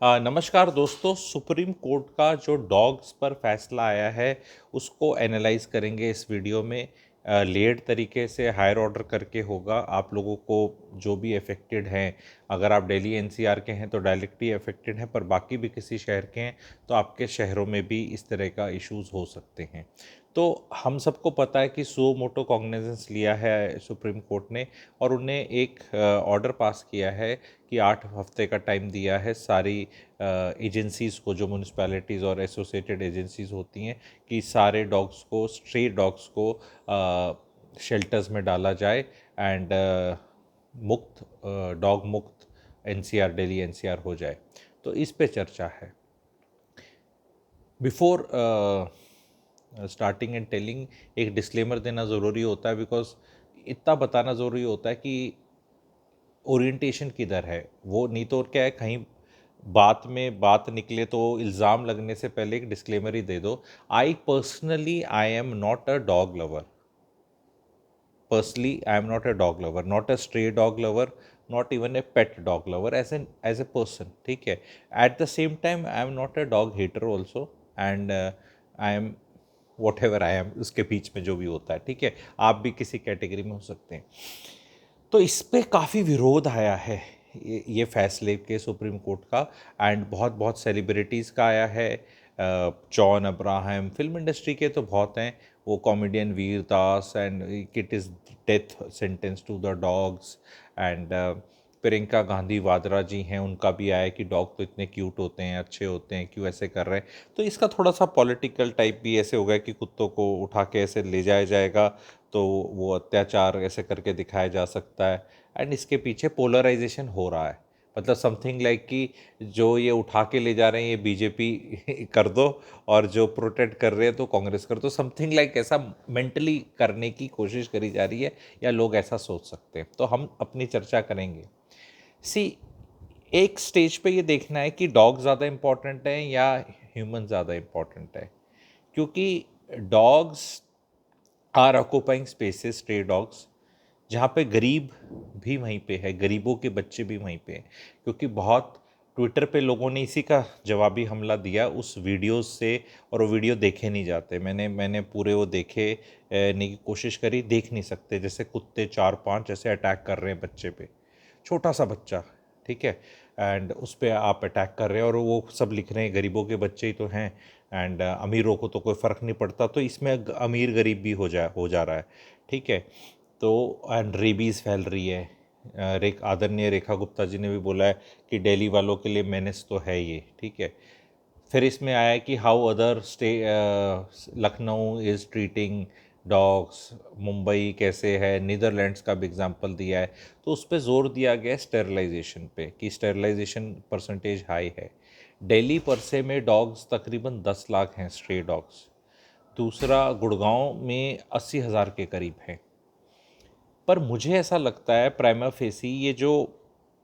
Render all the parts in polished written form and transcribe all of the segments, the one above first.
नमस्कार दोस्तों, supreme court का जो डॉग्स पर फैसला आया है उसको एनालाइज करेंगे इस वीडियो में। लेट तरीके से हायर ऑर्डर करके होगा। आप लोगों को जो भी अफेक्टेड हैं, अगर आप दिल्ली एनसीआर के हैं तो डायरेक्टली अफेक्टेड हैं, पर बाकी भी किसी शहर के हैं तो आपके शहरों में भी इस तरह का इश्यूज हो सकते हैं। तो हम सबको पता है कि सो मोटो कॉग्निजेंस लिया है सुप्रीम कोर्ट ने और उन्हें एक ऑर्डर पास किया है कि 8 हफ्ते का टाइम दिया है सारी एजेंसीज़ को, जो म्यूनिसपैलिटीज़ और एसोसिएटेड एजेंसीज़ होती हैं, कि सारे डॉग्स को, स्ट्रे डॉग्स को शेल्टर्स में डाला जाए एंड मुक्त डॉग मुक्त एनसीआर, दिल्ली एनसीआर हो जाए। तो इस पे चर्चा है। बिफोर स्टार्टिंग एंड टेलिंग, एक डिस्क्लेमर देना ज़रूरी होता है, बिकॉज इतना बताना ज़रूरी होता है कि ओरिएंटेशन किधर है। वो नहीं तो क्या है, कहीं बात में बात निकले तो इल्ज़ाम लगने से पहले एक डिस्क्लेमर ही दे दो। I am not a dog lover. Personally I am not a dog lover, not a stray dog lover, not even a pet dog lover as a person. ठीक है। At the same time I am not a dog hater also, and I am whatever I am, उसके बीच में जो भी होता है। ठीक है, आप भी किसी कैटेगरी में हो सकते हैं। तो इस पे काफ़ी विरोध आया है ये फैसले के सुप्रीम कोर्ट का, एंड बहुत बहुत सेलिब्रिटीज़ का आया है। जॉन अब्राहम, फिल्म इंडस्ट्री के तो बहुत हैं, वो comedian Vir Das, and it is death sentence to the dogs. And Priyanka Gandhi Vadra ji हैं, उनका भी आया कि डॉग तो इतने क्यूट होते हैं, अच्छे होते हैं, क्यों ऐसे कर रहे हैं। तो इसका थोड़ा सा पॉलिटिकल टाइप भी ऐसे होगा कि कुत्तों को उठा के ऐसे ले जाया जाएगा तो वो अत्याचार ऐसे करके दिखाया जा सकता है। एंड इसके पीछे पोलराइजेशन हो रहा है, मतलब समथिंग लाइक कि जो ये उठा के ले जा रहे हैं ये बीजेपी कर दो, और जो प्रोटेक्ट कर रहे हैं तो कांग्रेस कर दो। समथिंग लाइक ऐसा मेंटली करने की कोशिश करी जा रही है, या लोग ऐसा सोच सकते हैं। तो हम अपनी चर्चा करेंगे। सी, एक स्टेज पे ये देखना है कि डॉग ज़्यादा इम्पोर्टेंट है या ह्यूमन ज़्यादा इम्पोर्टेंट है, क्योंकि dogs are occupying spaces, stray dogs, जहाँ पे गरीब भी वहीं पे है, गरीबों के बच्चे भी वहीं पे हैं। क्योंकि बहुत ट्विटर पे लोगों ने इसी का जवाबी हमला दिया उस वीडियोस से, और वो वीडियो देखे नहीं जाते। मैंने पूरे वो देखे ने की कोशिश करी, देख नहीं सकते। जैसे कुत्ते 4-5 ऐसे अटैक कर रहे हैं बच्चे पे, छोटा सा बच्चा। ठीक है, एंड उस पर आप अटैक कर रहे हैं, और वो सब लिख रहे हैं गरीबों के बच्चे ही तो हैं, एंड अमीरों को तो कोई फ़र्क नहीं पड़ता। तो इसमें अमीर गरीब भी हो जा रहा है। ठीक है। तो एंड रेबीज़ फैल रही है। आदरणीय रेखा गुप्ता जी ने भी बोला है कि दिल्ली वालों के लिए मेनेस तो है ये। ठीक है। फिर इसमें आया कि how other Lucknow is treating dogs, Mumbai कैसे है, नीदरलैंड्स का भी एग्जांपल दिया है। तो उस पर ज़ोर दिया गया स्टेरलाइजेशन पे, कि स्टेरलाइजेशन परसेंटेज हाई है। दिल्ली परसे में डॉग्स तकरीबन 10 लाख हैं, स्ट्रे डॉग्स। दूसरा, गुड़गांव में 80,000 के करीब हैं। पर मुझे ऐसा लगता है प्राइमा फेसी ये जो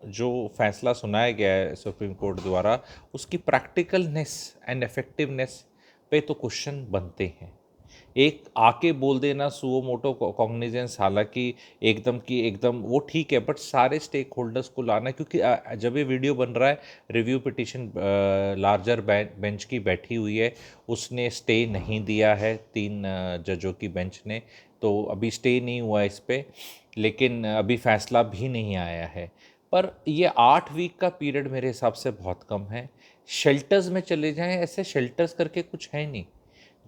जो फैसला सुनाया गया है सुप्रीम कोर्ट द्वारा, उसकी प्रैक्टिकलनेस एंड इफेक्टिवनेस पे तो क्वेश्चन बनते हैं। एक आके बोल देना सुओ मोटो कॉग्निजेंस, हालांकि एकदम की एकदम वो ठीक है, बट सारे स्टेक होल्डर्स को लाना, क्योंकि जब ये वीडियो बन रहा है, रिव्यू पिटिशन लार्जर बेंच की बैठी हुई है, उसने स्टे नहीं दिया है, 3 जजों की बेंच ने। तो अभी स्टे नहीं हुआ इस पर, लेकिन अभी फैसला भी नहीं आया है। पर ये 8 वीक का पीरियड मेरे हिसाब से बहुत कम है। शेल्टर्स में चले जाएं, ऐसे शेल्टर्स करके कुछ है नहीं।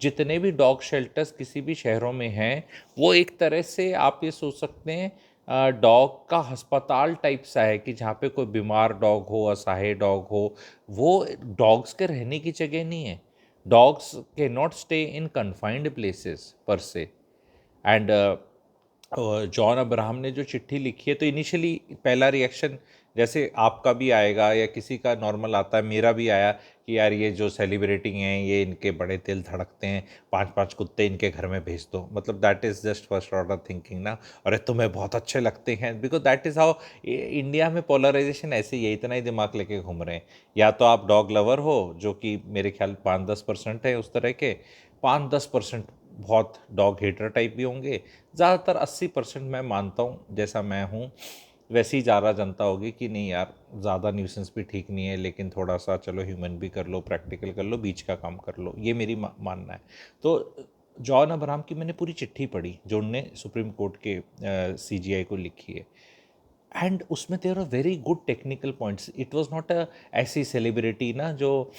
जितने भी डॉग शेल्टर्स किसी भी शहरों में हैं, वो एक तरह से आप ये सोच सकते हैं डॉग का अस्पताल टाइप सा है, कि जहाँ पे कोई बीमार डॉग हो, असहाय डॉग हो। वो डॉग्स के रहने की जगह नहीं है। डॉग्स के not stay in confined places पर से। एंड जॉन अब्राहम ने जो चिट्ठी लिखी है, तो इनिशियली पहला रिएक्शन जैसे आपका भी आएगा या किसी का नॉर्मल आता है, मेरा भी आया कि यार ये जो सेलिब्रिटी हैं, ये इनके बड़े दिल धड़कते हैं, 5-5 कुत्ते इनके घर में भेज दो। मतलब that is just first order thinking ना। अरे तुम्हें बहुत अच्छे लगते हैं, because that is how India में पोलराइजेशन ऐसे ही है, इतना ही दिमाग लेके घूम रहे हैं। या तो आप डॉग लवर हो, जो कि मेरे ख्याल 5-10% है उस तरह के, 5-10% बहुत डॉग हेटर टाइप भी होंगे। ज़्यादातर 80% मैं मानता हूँ, जैसा मैं हूँ, वैसे ही ज़्यादा जनता होगी कि नहीं यार, ज़्यादा न्यूसेंस भी ठीक नहीं है, लेकिन थोड़ा सा चलो ह्यूमन भी कर लो, प्रैक्टिकल कर लो, बीच का काम कर लो, ये मेरी मानना है। तो जॉन अब्राहम की मैंने पूरी चिट्ठी पढ़ी जो उनने सुप्रीम कोर्ट के सीजीआई को लिखी है, एंड उसमें there are very good technical points. It was not a ऐसी सेलिब्रिटी ना जो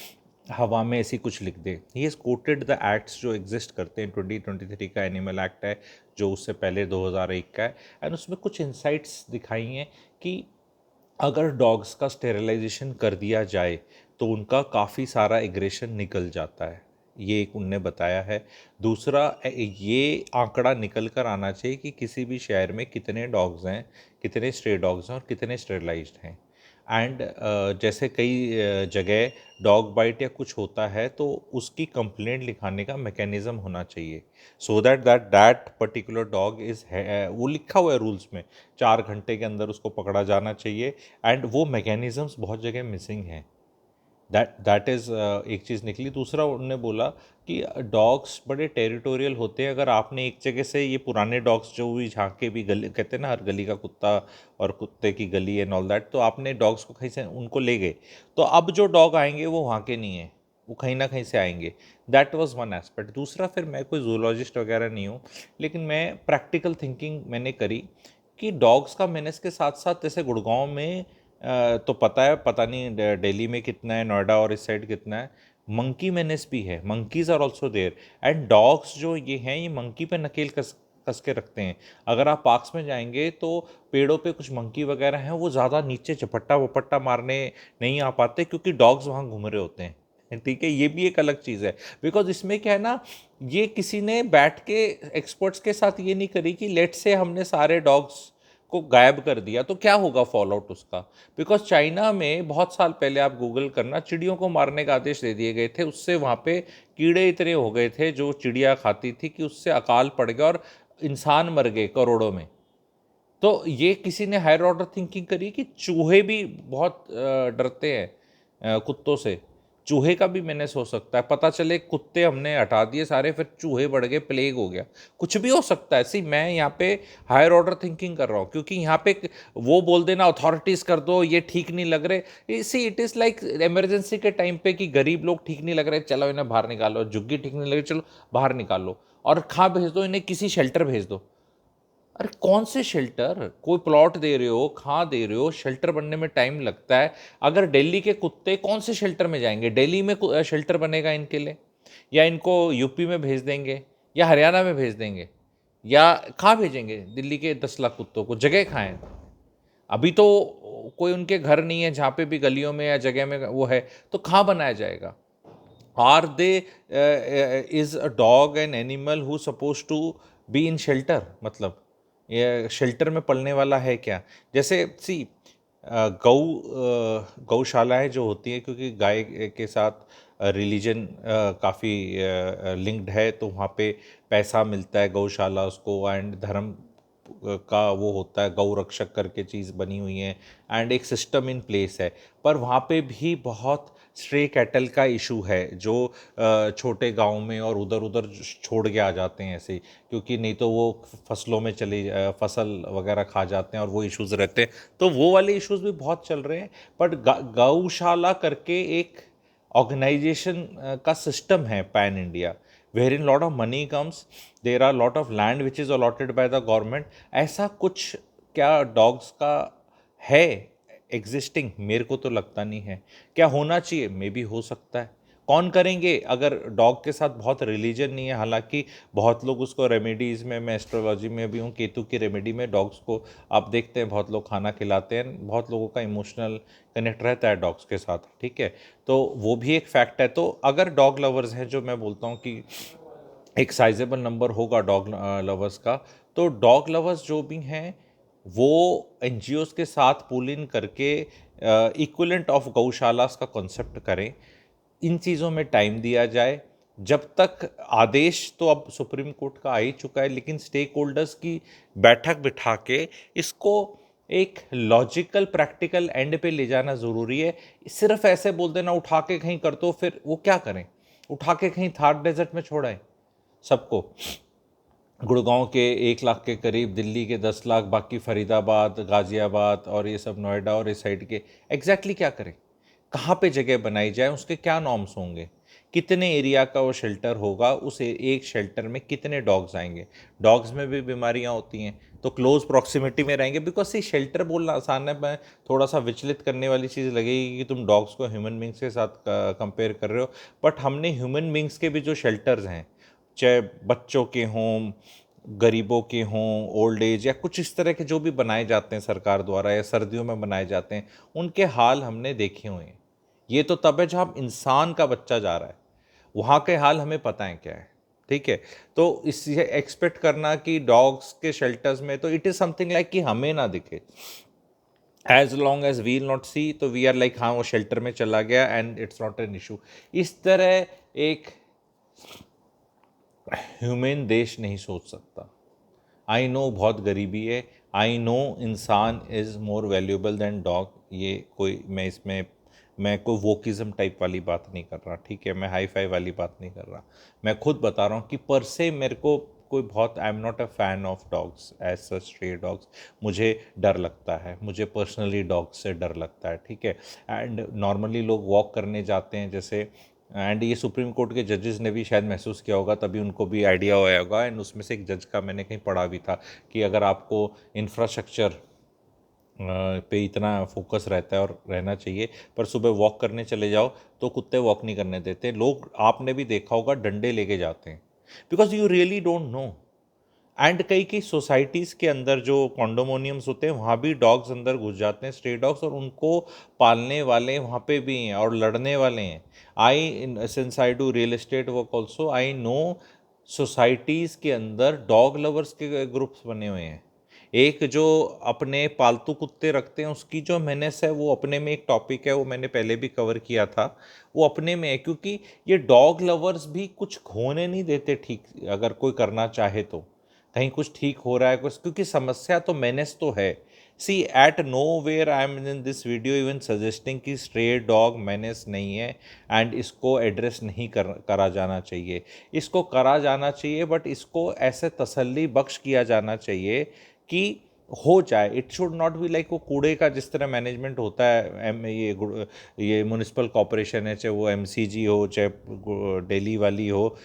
हवा में ऐसी कुछ लिख दे। He is quoted the acts जो एग्जिस्ट करते हैं। 2023 का एनिमल एक्ट है जो उससे पहले 2001 का है, एंड उसमें कुछ इंसाइट्स दिखाई हैं कि अगर डॉग्स का स्टेरिलाइजेशन कर दिया जाए तो उनका काफ़ी सारा एग्रेशन निकल जाता है, ये एक उनने बताया है। दूसरा, ये आंकड़ा निकल कर आना चाहिए कि किसी भी शहर में कितने डॉग्स हैं, कितने स्ट्रे डॉग्स हैं और कितने स्टेरिलाइज्ड हैं। एंड जैसे कई जगह डॉग बाइट या कुछ होता है तो उसकी कंप्लेंट लिखाने का मैकेनिज़्म होना चाहिए, so that particular dog is, वो लिखा हुआ है रूल्स में, 4 घंटे के अंदर उसको पकड़ा जाना चाहिए। एंड वो मैकेनिज़म्स बहुत जगह मिसिंग हैं। दैट इज़ एक चीज़ निकली। दूसरा, उन्होंने बोला कि डॉग्स बड़े टेरिटोरियल होते हैं। अगर आपने एक जगह से, ये पुराने डॉग्स जो भी झांके भी गली कहते हैं ना, हर गली का कुत्ता और कुत्ते की गली एंड ऑल दैट, तो आपने डॉग्स को कहीं से उनको ले गए, तो अब जो डॉग आएंगे वो वहाँ के नहीं है, वो कहीं ना कहीं से आएंगे। That was one aspect. दूसरा, फिर मैं कोई जूलॉजिस्ट वगैरह नहीं हूँ, लेकिन मैं प्रैक्टिकल थिंकिंग मैंने करी कि डॉग्स का मेनेस के साथ साथ, जैसे गुड़गांव में तो पता है, पता नहीं दिल्ली में कितना है, नोएडा और इस साइड कितना है, मंकी मेनेस भी है। Monkeys are also there, and dogs जो ये हैं ये मंकी पे नकेल कस कस के रखते हैं। अगर आप पार्क्स में जाएंगे तो पेड़ों पे कुछ मंकी वगैरह हैं, वो ज़्यादा नीचे झपट्टा वपट्टा मारने नहीं आ पाते क्योंकि डॉग्स वहाँ घूम रहे होते हैं। ठीक है, ये भी एक अलग चीज़ है। बिकॉज इसमें क्या है ना, ये किसी ने बैठ के एक्सपर्ट्स के साथ ये नहीं करी कि लेट से हमने सारे डॉग्स को गायब कर दिया तो क्या होगा फॉल आउट उसका। बिकॉज चाइना में बहुत साल पहले, आप गूगल करना, चिड़ियों को मारने का आदेश दे दिए गए थे। उससे वहाँ पे कीड़े इतने हो गए थे जो चिड़िया खाती थी कि उससे अकाल पड़ गया और इंसान मर गए करोड़ों में। तो ये किसी ने हायर ऑर्डर थिंकिंग करी कि चूहे भी बहुत डरते हैं कुत्तों से। चूहे का भी मैनेस हो सकता है, पता चले कुत्ते हमने हटा दिए सारे, फिर चूहे बढ़ गए, प्लेग हो गया, कुछ भी हो सकता है। सी, मैं यहाँ पे हायर ऑर्डर थिंकिंग कर रहा हूँ क्योंकि यहाँ पे वो बोल देना अथॉरिटीज़ कर दो, ये ठीक नहीं लग रहे। सी, इट इज़ लाइक इमरजेंसी के टाइम पे कि गरीब लोग ठीक नहीं लग रहे, चलो इन्हें बाहर निकालो, झुग्गी ठीक नहीं लग रही, चलो बाहर निकालो और कहाँ भेज दो इन्हें, किसी शेल्टर भेज दो। अरे कौन से शेल्टर, कोई प्लॉट दे रहे हो, कहाँ दे रहे हो, शेल्टर बनने में टाइम लगता है। अगर दिल्ली के कुत्ते कौन से शेल्टर में जाएंगे, दिल्ली में शेल्टर बनेगा इनके लिए, या इनको यूपी में भेज देंगे या हरियाणा में भेज देंगे, या कहाँ भेजेंगे दिल्ली के 10 लाख कुत्तों को, जगह कहाँ है। अभी तो कोई उनके घर नहीं है जहाँ पे भी गलियों में या जगह में वो है, तो कहाँ बनाया जाएगा। Are they, is a dog an animal who suppose to be in shelter, मतलब ये शेल्टर में पलने वाला है क्या। जैसे सी, गौशालाएं जो होती हैं, क्योंकि गाय के साथ रिलीजन काफ़ी लिंक्ड है, तो वहाँ पे पैसा मिलता है गौशाला उसको, एंड धर्म का वो होता है, गौ रक्षक करके चीज़ बनी हुई है, एंड एक सिस्टम इन प्लेस है। पर वहाँ पे भी बहुत स्ट्रे कैटल का इशू है जो छोटे गांव में और उधर उधर छोड़ के आ जाते हैं ऐसे, क्योंकि नहीं तो वो फसलों में फसल वगैरह खा जाते हैं और वो इश्यूज़ रहते हैं। तो वो वाले इश्यूज़ भी बहुत चल रहे हैं। बट गौशाला करके एक ऑर्गेनाइजेशन का सिस्टम है pan India, wherein lot of money comes, there are lot of land which is allotted by the government। ऐसा कुछ क्या डॉग्स का है एग्जिस्टिंग? मेरे को तो लगता नहीं है। क्या होना चाहिए? मे बी हो सकता है। कौन करेंगे अगर डॉग के साथ बहुत रिलीजन नहीं है। हालांकि बहुत लोग उसको रेमेडीज़ में, मैं एस्ट्रोलॉजी में भी हूँ, केतु की रेमेडी में डॉग्स को आप देखते हैं, बहुत लोग खाना खिलाते हैं, बहुत लोगों का इमोशनल कनेक्ट रहता है डॉग्स के साथ। ठीक है, तो वो भी एक फैक्ट है। तो अगर डॉग लवर्स हैं, जो मैं बोलता हूँ कि एक साइजेबल नंबर होगा डॉग लवर्स का, तो डॉग लवर्स जो भी हैं वो एनजीओज़ के साथ पुल इन करके इक्विलेंट ऑफ गौशालास का कॉन्सेप्ट करें। इन चीज़ों में टाइम दिया जाए। जब तक आदेश तो अब सुप्रीम कोर्ट का आ ही चुका है, लेकिन स्टेक होल्डर्स की बैठक बिठा के इसको एक लॉजिकल प्रैक्टिकल एंड पे ले जाना ज़रूरी है। सिर्फ ऐसे बोल देना उठा के कहीं कर दो, फिर वो क्या करें, उठा के कहीं थार डेजर्ट में छोड़ाएं सबको। गुड़गांव के 1 लाख के करीब, दिल्ली के 10 लाख, बाकी फरीदाबाद, गाज़ियाबाद और ये सब नोएडा और इस साइड के एग्जैक्टली क्या करें, कहाँ पे जगह बनाई जाए, उसके क्या नॉर्म्स होंगे, कितने एरिया का वो शेल्टर होगा, उस एक शेल्टर में कितने डॉग्स आएंगे। डॉग्स में भी बीमारियाँ होती हैं, तो क्लोज प्रॉक्सिमिटी में रहेंगे। बिकॉज ये शेल्टर बोलना आसान है, मैं थोड़ा सा विचलित करने वाली चीज़ लगेगी कि तुम डॉग्स को ह्यूमन बींग्स के साथ कंपेयर कर रहे हो, बट हमने ह्यूमन बींग्स के भी जो शेल्टर्स हैं, चाहे बच्चों के हों, गरीबों के हों, ओल्ड एज या कुछ इस तरह के जो भी बनाए जाते हैं सरकार द्वारा या सर्दियों में बनाए जाते हैं, उनके हाल हमने देखे हुए हैं। ये तो तब है जहाँ इंसान का बच्चा जा रहा है, वहाँ के हाल हमें पता है क्या है। ठीक है, तो इससे एक्सपेक्ट करना कि डॉग्स के शेल्टर्स में, तो इट इज़ समथिंग लाइक कि हमें ना दिखे, as long as we'll not see, तो वी आर लाइक हाँ वो शेल्टर में चला गया and it's not an issue. इस तरह एक ह्यूमन देश नहीं सोच सकता। आई नो बहुत गरीबी है, आई नो इंसान is more valuable than dog. ये कोई मैं कोई वोकिज़म टाइप वाली बात नहीं कर रहा, ठीक है, मैं हाई फाई वाली बात नहीं कर रहा। मैं खुद बता रहा हूँ कि पर से मेरे को कोई बहुत, I am not a fan of dogs as such, stray dogs. मुझे डर लगता है, मुझे पर्सनली डॉग्स से डर लगता है, ठीक है। एंड नॉर्मली लोग वॉक करने जाते हैं जैसे, एंड ये सुप्रीम कोर्ट के जजेस ने भी शायद महसूस किया होगा, तभी उनको भी आइडिया होया होगा। एंड उसमें से एक जज का मैंने कहीं पढ़ा भी था कि अगर आपको इंफ्रास्ट्रक्चर पे इतना फोकस रहता है और रहना चाहिए, पर सुबह वॉक करने चले जाओ तो कुत्ते वॉक नहीं करने देते लोग। आपने भी देखा होगा, डंडे लेके जाते हैं, because you really don't know. And कई कई सोसाइटीज़ के अंदर जो कॉन्डोमोनियम्स होते हैं, वहाँ भी डॉग्स अंदर घुस जाते हैं, स्ट्रे डॉग्स, और उनको पालने वाले वहाँ पे भी हैं और लड़ने वाले हैं। Since I do real estate work also, I know societies के अंदर डॉग लवर्स के ग्रुप्स बने हुए हैं। एक जो अपने पालतू कुत्ते रखते हैं, उसकी जो मेहनत है वो अपने में एक टॉपिक है, वो मैंने पहले भी कवर किया था। वो अपने में है, क्योंकि ये डॉग लवर्स भी कुछ होने नहीं देते ठीक, अगर कोई करना चाहे तो कहीं कुछ ठीक हो रहा है कुछ, क्योंकि समस्या तो मेनेस तो है। See at nowhere I am in this video even suggesting कि स्ट्रे डॉग मेनेस नहीं है एंड इसको एड्रेस नहीं करा जाना चाहिए। इसको करा जाना चाहिए, बट इसको ऐसे तसल्ली बख्श किया जाना चाहिए कि हो जाए। It should not be like वो कूड़े का जिस तरह मैनेजमेंट होता है, ये म्यूनिसिपल कॉरपोरेशन है, चाहे वो एमसीजी हो, चाहे दिल्ली वाली हो,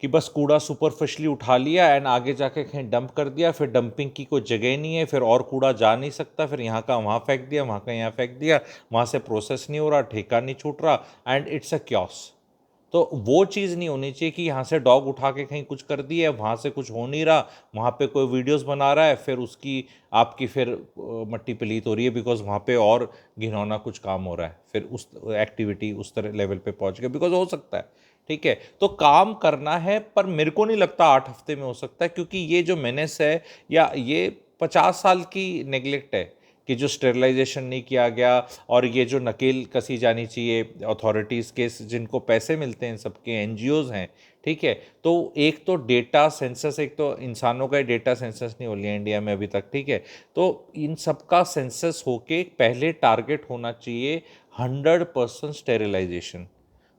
कि बस कूड़ा सुपरफिशली उठा लिया एंड आगे जाके कहीं डंप कर दिया, फिर डंपिंग की कोई जगह नहीं है, फिर और कूड़ा जा नहीं सकता, फिर यहाँ का वहाँ फेंक दिया, वहाँ का यहाँ फेंक दिया, वहाँ से प्रोसेस नहीं हो रहा, ठेका नहीं छूट रहा, एंड इट्स अ क्योस। तो वो चीज़ नहीं होनी चाहिए कि यहाँ से डॉग उठा के कहीं कुछ कर दिया, वहाँ से कुछ हो नहीं रहा, वहाँ पे कोई वीडियोस बना रहा है, फिर उसकी आपकी फिर मट्टी पलीत हो रही है, बिकॉज वहाँ पे और घिनौना कुछ काम हो रहा है, फिर उस एक्टिविटी उस तरह लेवल पे पहुँच गया, बिकॉज हो सकता है। ठीक है, तो काम करना है, पर मेरे को नहीं लगता 8 हफ्ते में हो सकता है, क्योंकि ये जो मेनेस है, या ये 50 साल की नेग्लेक्ट है कि जो स्टेरिलाइजेशन नहीं किया गया, और ये जो नकेल कसी जानी चाहिए अथॉरिटीज़ के, जिनको पैसे मिलते हैं, सबके एनजीओज़ हैं, ठीक है। तो एक तो डेटा सेंसस, एक तो इंसानों का डेटा सेंसस नहीं हो लिया इंडिया में अभी तक, ठीक है। तो इन सब का सेंसस होके पहले टारगेट होना चाहिए 100% स्टेरिलाइजेशन।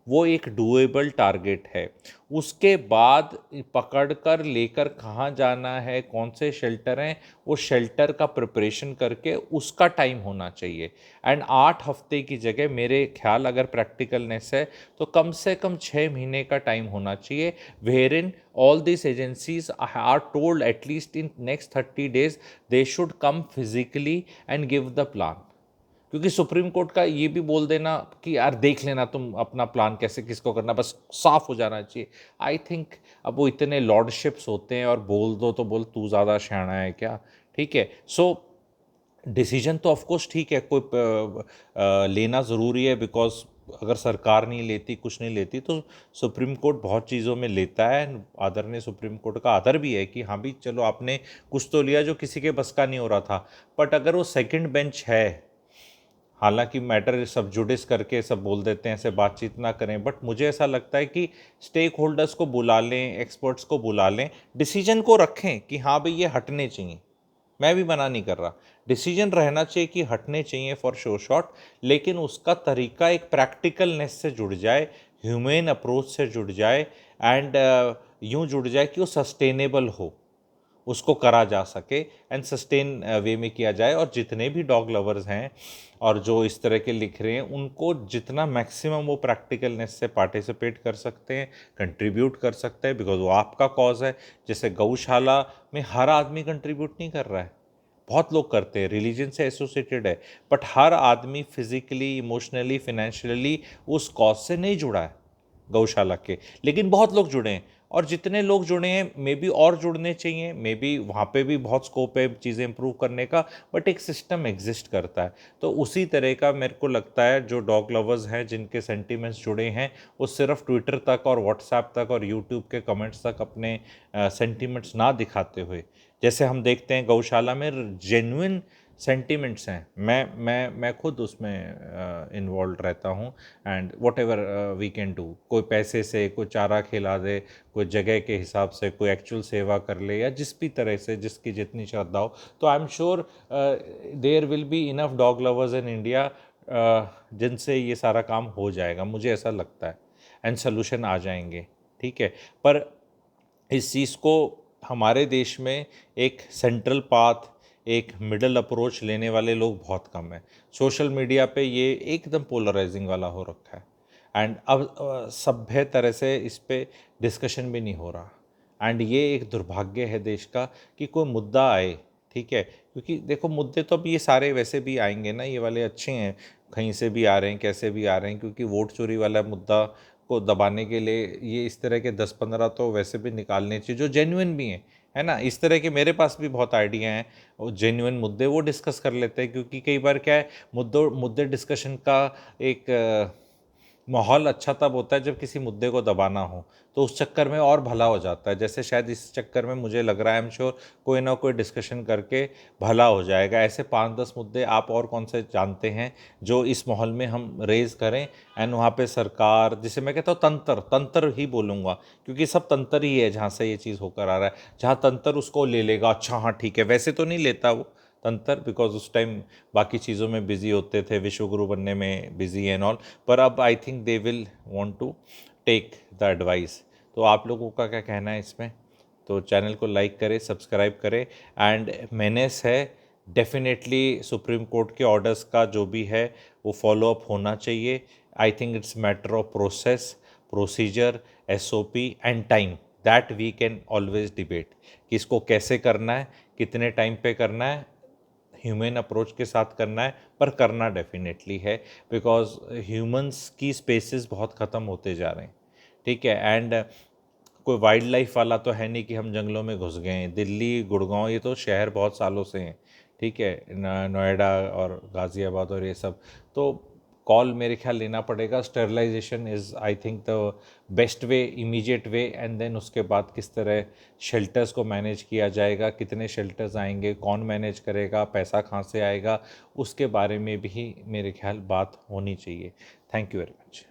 वो एक डुएबल टारगेट है। उसके बाद पकड़ कर लेकर कहाँ जाना है, कौन से शेल्टर हैं, वो शेल्टर का प्रिपरेशन करके उसका टाइम होना चाहिए। एंड 8 हफ्ते की जगह मेरे ख्याल, अगर प्रैक्टिकलनेस है, तो कम से कम 6 महीने का टाइम होना चाहिए, where in all these agencies are told at least in next 30 days they should come physically and give the plan। क्योंकि सुप्रीम कोर्ट का ये भी बोल देना कि यार देख लेना तुम अपना प्लान कैसे किसको करना, बस साफ हो जाना चाहिए। आई थिंक अब वो इतने लॉर्डशिप्स होते हैं, और बोल दो तो बोल तू ज़्यादा शाना है क्या, ठीक है। सो डिसीजन तो ऑफकोर्स ठीक है, कोई लेना ज़रूरी है, बिकॉज अगर सरकार नहीं लेती, कुछ नहीं लेती, तो सुप्रीम कोर्ट बहुत चीज़ों में लेता है। आदरणीय सुप्रीम कोर्ट का आदर भी है कि हाँ भी चलो आपने कुछ तो लिया जो किसी के बस का नहीं हो रहा था। बट अगर वो सेकंड बेंच है, हालांकि मैटर सब जुडिस करके सब बोल देते हैं, ऐसे बातचीत ना करें, बट मुझे ऐसा लगता है कि स्टेक होल्डर्स को बुला लें, एक्सपर्ट्स को बुला लें, डिसीजन को रखें कि हाँ भाई ये हटने चाहिए। मैं भी मना नहीं कर रहा, डिसीजन रहना चाहिए कि हटने चाहिए फॉर शो शॉट, लेकिन उसका तरीका एक प्रैक्टिकलनेस से जुड़ जाए, ह्यूमेन अप्रोच से जुड़ जाए, एंड यूँ जुड़ जाए कि वो सस्टेनेबल हो, उसको करा जा सके एंड सस्टेन वे में किया जाए। और जितने भी डॉग लवर्स हैं और जो इस तरह के लिख रहे हैं, उनको जितना मैक्सिमम वो प्रैक्टिकलनेस से पार्टिसिपेट कर सकते हैं, कंट्रीब्यूट कर सकते हैं, बिकॉज वो आपका कॉज है। जैसे गौशाला में हर आदमी कंट्रीब्यूट नहीं कर रहा है, बहुत लोग करते हैं, रिलीजन से एसोसिएटेड है, बट हर आदमी फिजिकली, इमोशनली, फिनेंशियली उस कॉज से नहीं जुड़ा है गौशाला के, लेकिन बहुत लोग जुड़े हैं। और जितने लोग जुड़े हैं, मे बी और जुड़ने चाहिए, मे बी वहाँ पे भी बहुत स्कोप है चीज़ें इंप्रूव करने का, बट एक सिस्टम एग्जिस्ट करता है। तो उसी तरह का मेरे को लगता है जो डॉग लवर्स हैं, जिनके सेंटिमेंट्स जुड़े हैं, वो सिर्फ ट्विटर तक और व्हाट्सएप तक और यूट्यूब के कमेंट्स तक अपने सेंटिमेंट्स ना दिखाते हुए, जैसे हम देखते हैं गौशाला में जेन्युइन सेंटिमेंट्स हैं। मैं खुद उसमें इन्वॉल्व रहता हूँ, and whatever we can do, कोई पैसे से, कोई चारा खिला दे, कोई जगह के हिसाब से, कोई एक्चुअल सेवा कर ले, या जिस भी तरह से जिसकी जितनी श्रद्धा हो, तो I am sure there will be enough dog lovers in India जिनसे ये सारा काम हो जाएगा, मुझे ऐसा लगता है, एंड सोल्यूशन आ जाएंगे। ठीक है, पर इस चीज़ को हमारे देश में एक सेंट्रल पाथ, एक मिडल अप्रोच लेने वाले लोग बहुत कम हैं। सोशल मीडिया पे ये एकदम पोलराइजिंग वाला हो रखा है, एंड अब सभ्य तरह से इस पे डिस्कशन भी नहीं हो रहा। एंड ये एक दुर्भाग्य है देश का कि कोई मुद्दा आए, ठीक है, क्योंकि देखो मुद्दे तो अब ये सारे वैसे भी आएंगे ना, ये वाले अच्छे हैं, कहीं से भी आ रहे हैं, कैसे भी आ रहे हैं, क्योंकि वोट चोरी वाला मुद्दा को दबाने के लिए ये इस तरह के 10-15 तो वैसे भी निकालने चाहिए जो जेन्युइन भी हैं, है ना। इस तरह के मेरे पास भी बहुत आइडिया हैं, वो जेन्युइन मुद्दे वो डिस्कस कर लेते हैं, क्योंकि कई बार क्या है, मुद्दे डिस्कशन का एक माहौल अच्छा तब होता है जब किसी मुद्दे को दबाना हो, तो उस चक्कर में और भला हो जाता है। जैसे शायद इस चक्कर में मुझे लग रहा है, आई एम श्योर कोई ना कोई डिस्कशन करके भला हो जाएगा। ऐसे 5-10 मुद्दे आप और कौन से जानते हैं जो इस माहौल में हम रेज करें, एंड वहाँ पे सरकार, जिसे मैं कहता हूँ तंत्र, तंत्र ही बोलूँगा, क्योंकि सब तंत्र ही है जहाँ से ये चीज़ होकर आ रहा है। जहाँ तंत्र उसको ले लेगा, अच्छा हाँ ठीक है, वैसे तो नहीं लेता वो तंत्र, बिकॉज उस टाइम बाकी चीज़ों में बिजी होते थे, विश्वगुरु बनने में बिजी एंड ऑल, पर अब I think they will want to take the advice. तो आप लोगों का क्या कहना है इसमें? तो चैनल को लाइक करें, सब्सक्राइब करें, एंड मेनेस है डेफिनेटली, सुप्रीम कोर्ट के ऑर्डर्स का जो भी है वो फॉलो अप होना चाहिए। I think it's matter of process, procedure, SOP and time, that we can always debate कि इसको कैसे करना है, कितने टाइम पे करना है, ह्यूमन अप्रोच के साथ करना है, पर करना डेफिनेटली है, बिकॉज ह्यूमंस की स्पेसेस बहुत ख़त्म होते जा रहे हैं। ठीक है, एंड कोई वाइल्ड लाइफ वाला तो है नहीं कि हम जंगलों में घुस गए हैं। दिल्ली, गुड़गांव, ये तो शहर बहुत सालों से हैं, ठीक है, नोएडा और गाज़ियाबाद और ये सब, तो कॉल मेरे ख्याल लेना पड़ेगा। Sterilisation is I think the best way, immediate way, and then उसके बाद किस तरह शेल्टर्स को मैनेज किया जाएगा, कितने शेल्टर्स आएंगे, कौन मैनेज करेगा, पैसा कहाँ से आएगा, उसके बारे में भी मेरे ख्याल बात होनी चाहिए। Thank you very much.